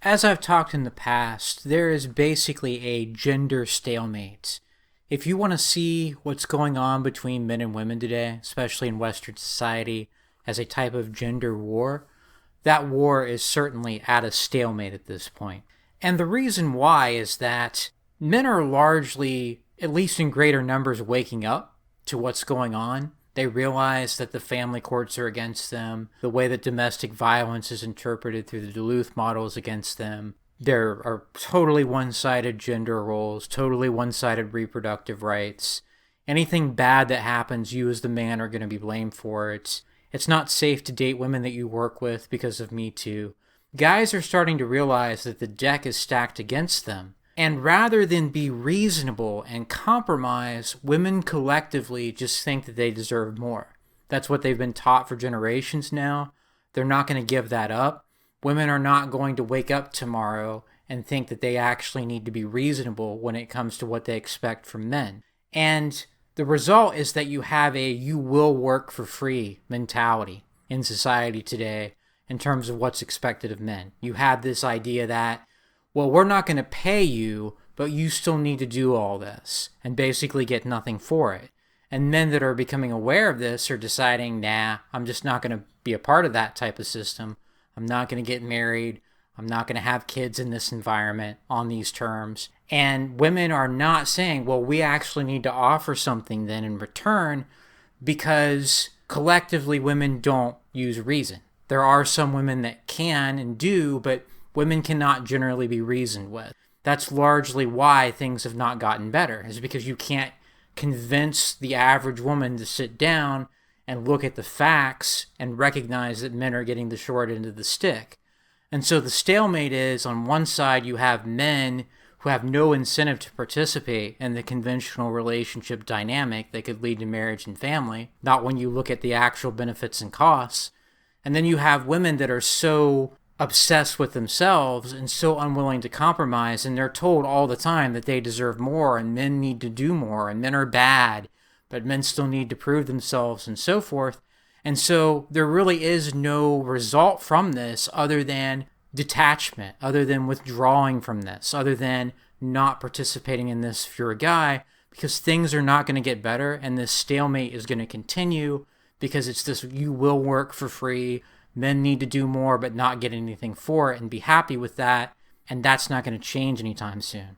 As I've talked in the past, there is basically a gender stalemate. If you want to see what's going on between men and women today, especially in Western society, as a type of gender war, that war is certainly at a stalemate at this point. And the reason why is that men are largely, at least in greater numbers, waking up to what's going on. They realize that the family courts are against them, the way that domestic violence is interpreted through the Duluth model is against them. There are totally one-sided gender roles, totally one-sided reproductive rights. Anything bad that happens, you as the man are going to be blamed for it. It's not safe to date women that you work with because of Me Too. Guys are starting to realize that the deck is stacked against them. And rather than be reasonable and compromise, women collectively just think that they deserve more. That's what they've been taught for generations now. They're not going to give that up. Women are not going to wake up tomorrow and think that they actually need to be reasonable when it comes to what they expect from men. And the result is that you have a you will work for free mentality in society today in terms of what's expected of men. You have this idea that, well, we're not going to pay you, but you still need to do all this and basically get nothing for it. And men that are becoming aware of this are deciding, nah, I'm just not going to be a part of that type of system. I'm not going to get married. I'm not going to have kids in this environment on these terms. And women are not saying, well, we actually need to offer something then in return, because collectively women don't use reason. There are some women that can and do, but women cannot generally be reasoned with. That's largely why things have not gotten better, is because you can't convince the average woman to sit down and look at the facts and recognize that men are getting the short end of the stick. And so the stalemate is, on one side, you have men who have no incentive to participate in the conventional relationship dynamic that could lead to marriage and family, not when you look at the actual benefits and costs. And then you have women that are so obsessed with themselves and so unwilling to compromise, and they're told all the time that they deserve more and men need to do more and men are bad, but men still need to prove themselves and so forth. And so there really is no result from this other than detachment, other than withdrawing from this, other than not participating in this if you're a guy, because things are not going to get better and this stalemate is going to continue because it's this you will work for free. Men need to do more but not get anything for it and be happy with that, and that's not going to change anytime soon.